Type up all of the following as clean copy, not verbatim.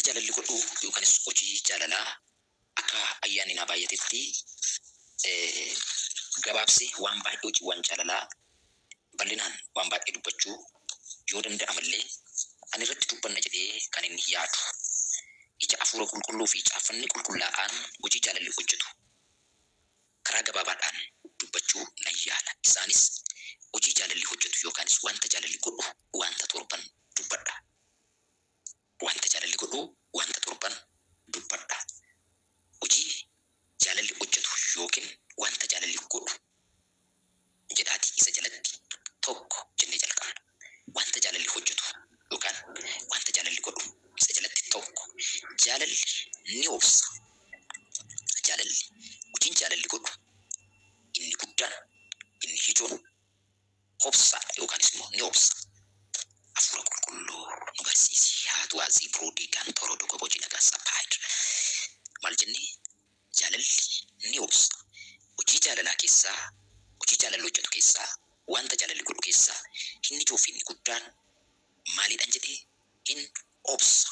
jaalalli godhu yookanis hojii jaalalaa akka ayyaanni na baay'atetti gabaabsee waan baay'ee hojiiwwan jaalalaa bal'inaan waan baay'ee dubbachuu yoo danda'amallee ani irratti dubbanna jedhee kan inni yaadu ija afuura qulqulluu fi caaffanni qulqullaa'aan hojii jaalalli hojjetu karaa gabaabaadhaan dubbachuu nan yaala. Isaanis hojii jaalalli hojjetu yookaanis wanta jaalalli godhu wanta torban dubbadha. Wanta jaalalli godhu wanta torban dubbadha. Hojii jaalalli hojjetu yookiin wanta jaalalli godhu jedhaati isa jalatti tokko jennee jalqabna. Wanta jaalalli hojjetu yookaan wanta jaalalli godhu isa jalatti tokko jaalalli ni obsa. Jaalalli hojiin jaalalli godhu inni guddaan inni ijoon obsaadha yookaanis immoo ni obsa. Afuura qulqulluu nu barsiisi. Haatu asii proodii kan toroo dhuga hojii nagaa saphaayidha. Maal jennee jaalalli ni obsa. Hojii jaalalaa keessaa hojii jaalalli hojjetu keessaa wanta jaalalli godhu keessaa inni ijoo fi inni guddaan maaliidhaan jedhee hin obsa.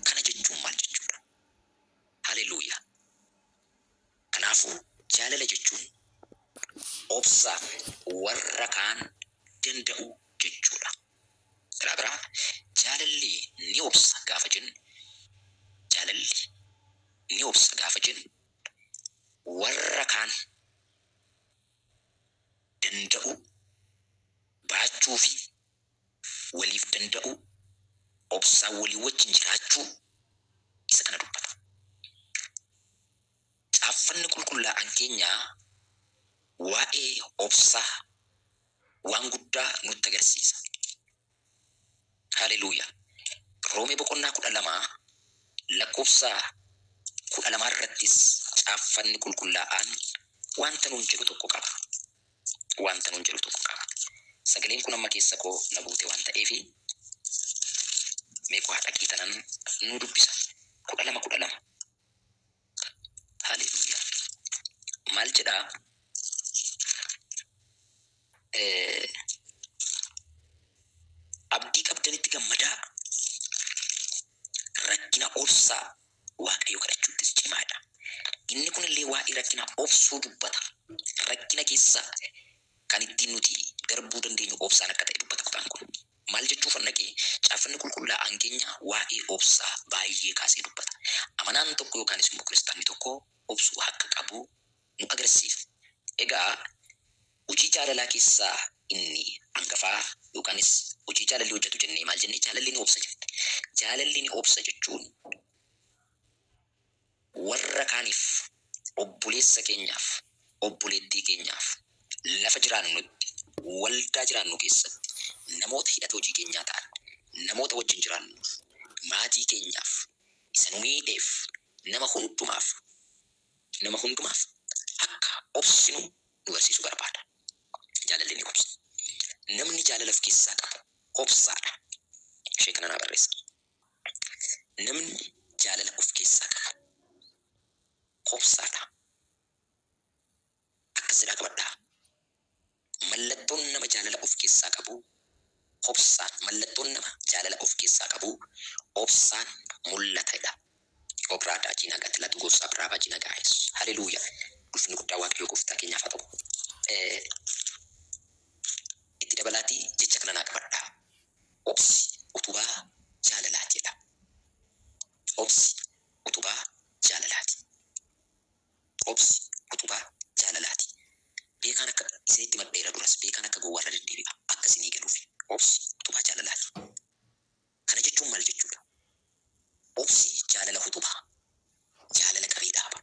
Kana jechuun maal jechuudha? Haleluuyaa. Kanaafuu jaalala jechuun obsaa warra kaan danda'u jechuudha. Karaa biraa jaalalli ni obsa gaafa jennu jaalalli ni obsa gaafa jennu warra kaan danda'u baachuu fi waliif danda'u obsaa walii wajjin jiraachuu isa kana dubbata. Caaffanni qulqullaa'aan keenyaa waa'ee obsaa waan guddaa nutti agarsiisa. Haleluuyaa. Roomee boqonnaa 12 lakkoofsa 12 irrattis caaffanni qulqullaa'aan wanta nuun jedhu tokko qaba. Wanta nuun jedhu tokko qaba. Sagaleen kun amma keessa koo na buute waan ta'eef mee koo dhaqii tanan nu dubbisa. 12. Haleluuyaa. Maal jedhaa? Abdii qabdanitti gammadaa. Rakkina obsaa Waaqayyo kadhachuuttis cimaadha. Inni kunillee waa'ee rakkina obsuu dubbata. Rakkina keessa kan ittiin nuti darbuu dandeenyu obsaan akka ta'e dubbata kutaan kun. Maal jechuuf annaqee caaffanni qulqullaa'aan keenya waa'ee obsaa baay'ee kaasee dubbata. Amanaan tokko yookaanis immoo kiristaanni tokko obsuu akka qabu nu agarsiisa. Egaa hojii jaalalaa keessaa inni hangafaa yookaanis hojii jaalalli hojjetu jennee maal jennee jaalalli ni obsa jette. Jaalalli ni obsa jechuun warra kaaniif obboleessa keenyaaf obboleettii keenyaaf lafa jiraannutti waldaa jiraannu keessatti namoota hidhata hojii keenyaa ta'an namoota wajjin jiraannuuf maatii keenyaaf isa nu miidheef nama hundumaaf akka obsinu nu barsiisuu barbaada. Jaalalli ni obsa. Namni jaalala of keessaa qabu obsaadha. Ishee kana naa barreessa. Namni jaalala of keessaa qabu obsaadha. Akkasidhaa qabadhaa. Mallattoon nama jaalala of keessaa qabu obsaan. Mallattoon nama jaalala of keessaa qabu obsaan mul'atadha. Obraadaa jiina gatilatu gosa biraabaa jiina gaa'es. Haleluuyaa. Ulfinni guddaa Waaqayyoo gooftaa keenyaaf haa ta'u. Itti dabalaatii jecha kana naa qabadhaa. Obsi utubaa jaalalaatiidha. Obsi utubaa jaalalaati. Obsi utubaa jaalalaati. Beekaan akka isinitti maddeera duras beekaan akka gowwaarra deddeebi'a akka isinii galuuf. Obsi utubaa jaalalaati. Kana jechuun maal jechuudha? Obsi jaalala utubaa. Jaalala qabee dhaaba.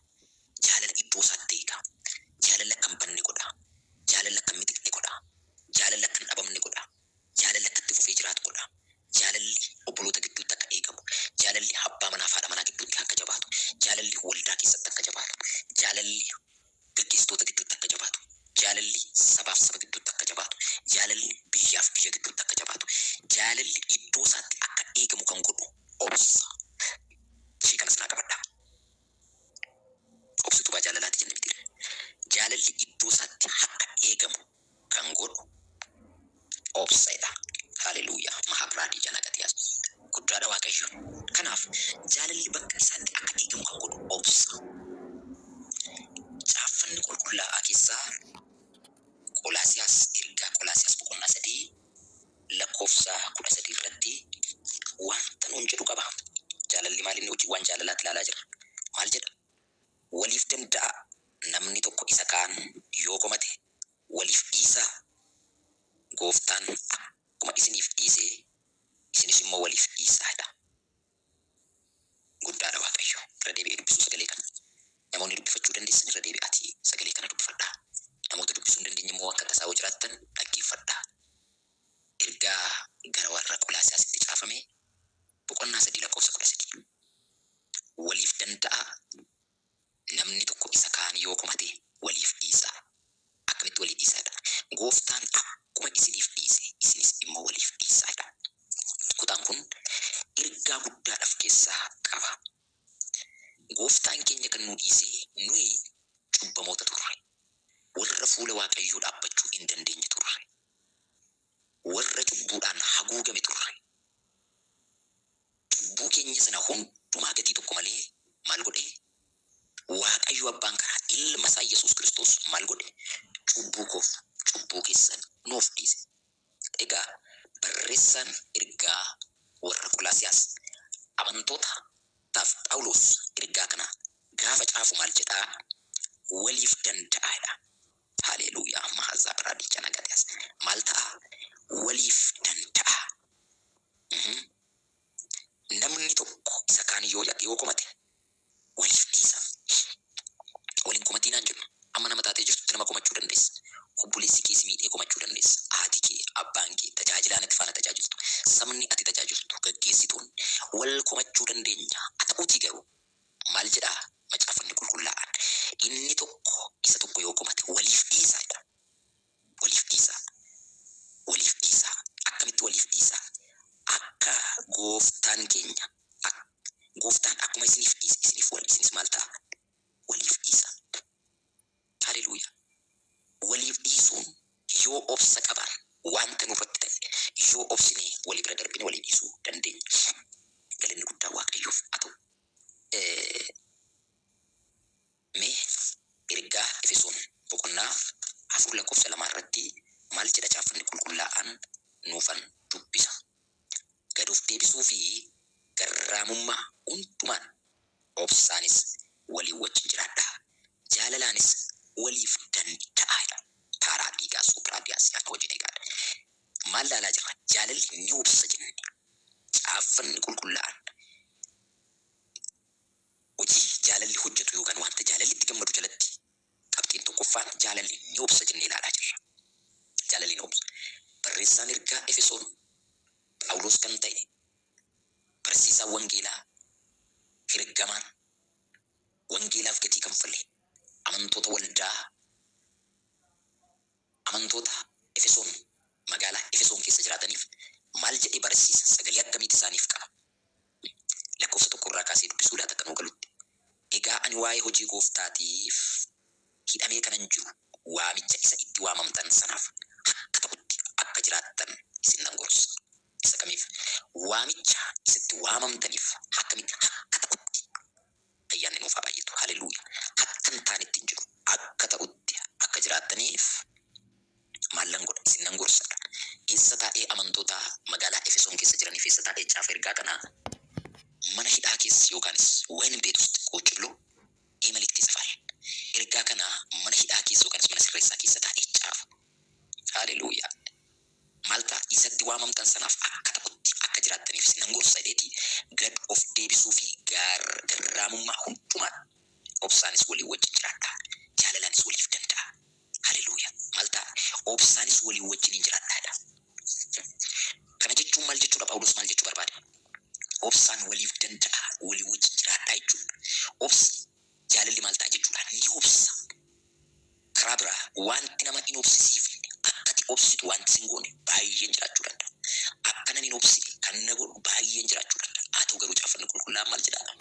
Jaalala iddoo isaatti eega. Jaalala kan banne godha. Jaalala kan mitiqne godha. Jaalala kan dhabamne godha. Jaalala kan itti fufee jiraatu godha. Jaalalli obboloota gidduutti akka eegamu. Jaalalli abbaa manaa fi haadha manaa gidduutti akka jabaatu. Jaalalli waldaa keessatti akka jabaatu. Jaalalli gaggeessitoota gidduutti akka jabaatu. Jaalalli sabaaf saba gidduutti akka jabaatu. Jaalalli biyyaaf biyya gidduutti akka jabaatu. Jaalalli iddoo isaatti akka eegamu kan godhu obsa. Ishee kanas naa qabadhaa. Obsi utubaa jaalalaati jenne miti. Jaalalli iddoo isaatti akka eegamu kan godhu obsadha. Haleluuyaa. Mahabiraadii jana gatiyaas. Guddaadha Waaqayyo. Kanaaf keessaa Qolaasiyaas ergaa Qolaasiyaas boqonnaa 3 lakkoofsa 13 irratti wanta nuun jedhu qaba. Jaalalli maal inni hojiiwwan jaalalaatti ilaalaa jira. Maal jedha? Waliif danda'a. Namni tokko isa kaan yoo komate waliif dhiisaa. Gooftaan akkuma isiniif dhiise isinis immoo waliif dhiisaadha. Guddaadha Waaqayyo. Irra deebi'ee dubbisuu sagalee kana. Namoonni dubbifachuu dandeessan irra deebi'aatii sagalee kana dubbifadhaa. Namoota dubbisuu hin dandeenye immoo akka tasaa jiraattan dhaggeeffadhaa. Ergaa gara warra Qolaasiyaasitti caafame boqonnaa 3 lakkoofsa 13. Waliif danda'a. Namni tokko isa kaan yoo komate waliif dhiisaa. Akkamitti waliif dhiisaadha? Gooftaan akkuma isiniif dhiise isinis immoo waliif dhiisaadha. Kutaan kun ergaa guddaadhaaf keessaa qaba. Gooftaan keenya kan nu dhiise nuyi cubbamoota turre. Warra fuula Waaqayyoo dhaabbachuu hin dandeenye turre. Warra cubbuudhaan haguugame turre. Cubbuu keenya sana hundumaa gatii tokko malee maal godhe? Waaqayyo abbaan karaa ilma isaa Yesuus Kiristoos maal godhe? Cubbuu keessan nuuf dhiise. Egaa barreessaan ergaa warra Qolaasiyaas amantootaaf Phaawulos ergaa kana gaafa caafu maal jedhaa? Waliif danda'aadha. Haleluuyaa. Mahazaa Piraadicha Nagatiyaas. Maal ta'a? Waliif danda'a. Namni tokko isa kaan yoo komate waliif dhiisa. Waliin komatiin jennu amma nama taatee jirtutti nama komachuu dandeessa. Obboleessi kee si miidhee komachuu dandeessa. Haati kee, abbaan kee, tajaajilaan ati faana tajaajiltu, sabni ati tajaajiltu, gaggeessituun wal komachuu dandeenya. Haa ta'uutii garuu maal jedhaa Macaafanni Qulqullaa'aan? Inni tokko isa tokko yoo komate waliif dhiisaadha. Waliif dhiisaa. Waliif dhiisaa. Akkamitti waliif dhiisaa? Akka gooftaan keenya gooftaan akkuma isiniif dhiise isinis maal ta'a? Waliif dhiisa. Haleluuyaa. Waliif dhiisuun yoo obsa qaban wanta nurratti ta'e yoo obsine walii bira darbine walii dhiisuu dandeenya. Galanni guddaa Waaqayyoof haa ta'u. Mee ergaa Efesoon boqonnaa 4 lakkoofsa 2 irratti maal jedha Caaffanni Qulqullaa'aan nuufan dubbisa. Gad of deebisuu fi garraamummaa hundumaan obsaanis walii wajjin jiraadhaa. Jaalalaanis waliif danda'aadha. Taaraa dhiigaa suupraadiyaas yaa wajjin eegaadha. Maal laalaa jirra? Jaalalli ni obsa jenne. Caaffanni Qulqullaa'aan hojii jaalalli hojjetu yookaan wanta jaalalli itti gammadu jalatti qabxiin tokkoffaan jaalalli ni obsa jennee ilaalaa jirra. Jaalalli ni obsa. Barreessaan ergaa Efesoon Phaawulos kan ta'e barsiisaa wangeelaa hergamaan wangeelaaf gatii kanfalee amantoota waldaa amantoota Efesoon magaalaa Efesoon keessa jiraataniif maal jedhee barsiisa? Sagalee akkamiiti isaaniif qaba? Lakkoofsa 1 irraa kaasee dubbisuudhaan akka nu galutti. Egaa ani waa'ee hojii gooftaatiif hidhamee kanan jiru waamicha isa itti waamamtan sanaaf akka ta'utti akka jiraattan isin nan gorsa. Isa kamiif? Waamicha isatti waamamtaniif akkamitti akka ta'utti ayyaanni nuuf haa baay'atu. Haleluuyaa. Akka hin taanetti hin jiru. Akka ta'utti akka jiraattaniif maal nan godha? Isin nan gorsadha. Keessa taa'ee amantoota magaalaa Efesoon keessa jiraniif keessa taa'ee caafa ergaa kana mana hidhaa keessa yookaanis wayni beetusti qoocilloo imalitti safar. Ergaa kana mana hidhaa keessa yookaanis mana sirreessaa keessa taa'ee caafa. Haleluuyaa. Maal ta'a? Isatti waamamtan sanaaf akka ta'utti akka jiraattaniif isin nan gorsa jedheeti gad of deebisuu fi garraamummaa hundumaan obsaanis walii wajjin jiraadhaa. Jaalalaanis waliif danda'a. Haleluuyaa. Maal ta'a? Obsaanis walii wajjin hin jiraadhaadha. Kana jechuun maal jechuudha? Phaawulos maal jechuu barbaada? Obsaan waliif danda'a, walii wajjin jiraadhaa jechuudha. Obsi jaalalli maal ta'a jechuudha? Ni obsa. Karaa biraa wanti nama hin obsisiifne akkati obsitu wanti sin goone baay'een jiraachuu danda'a. Akkana hin obsine kan na godhu baay'een jiraachuu danda'a. Haa ta'u garuu Caaffanni Qulqullaa'aan maal jedhaa?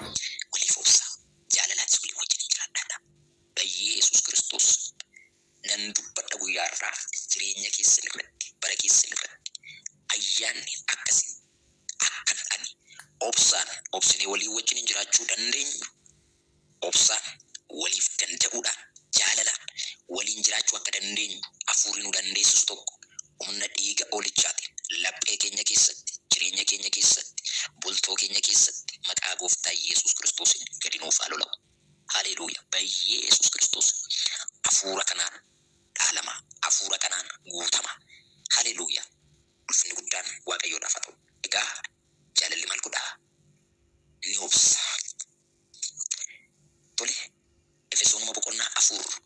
Waliif obsa. Jaalalaanis walii wajjin jiraadhaadha. Yesuus Kiristoos nan dubbadha guyyaa irraa jireenya keessan irratti bara keessan irratti ayyaanni akkasii akka dhaqani obsinee walii wajjin jiraachuu dandeenyu obsaan waliif danda'uudhaan jaalalaan waliin jiraachuu akka dandeenyu hafuurri nu dandeessisu tokko humna dhiiga olichaati laphee keenya keessatti jireenya keenya keessatti bultoo keenya keessatti maqaa gooftaa Yesuus Kiristoosiin gadi nuuf haa lola'u. Haleluuyaa. Yesuus Kiristoos hafuura kanaan dhaalama, hafuura kanaan guutama. Haleluuyaa. Ulfinni guddaan Waaqayyoodhaaf haa ta'u. Egaa jaalalli maal godhaa? Ni obsa. Tole Efesoonuma boqonnaa 4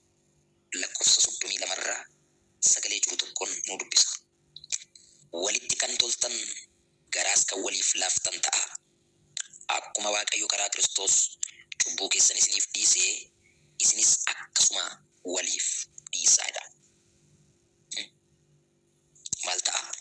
lakkoofsa 32 irraa sagalee jiru tokkoon nu dubbisa. Walitti kan toltan garaas kan waliif laaftan ta'a. Akkuma Waaqayyo karaa Kiristoos cubbuu keessan isiniif dhiisee isinis akkasuma waliif dhiisaadha. Maal ta'a?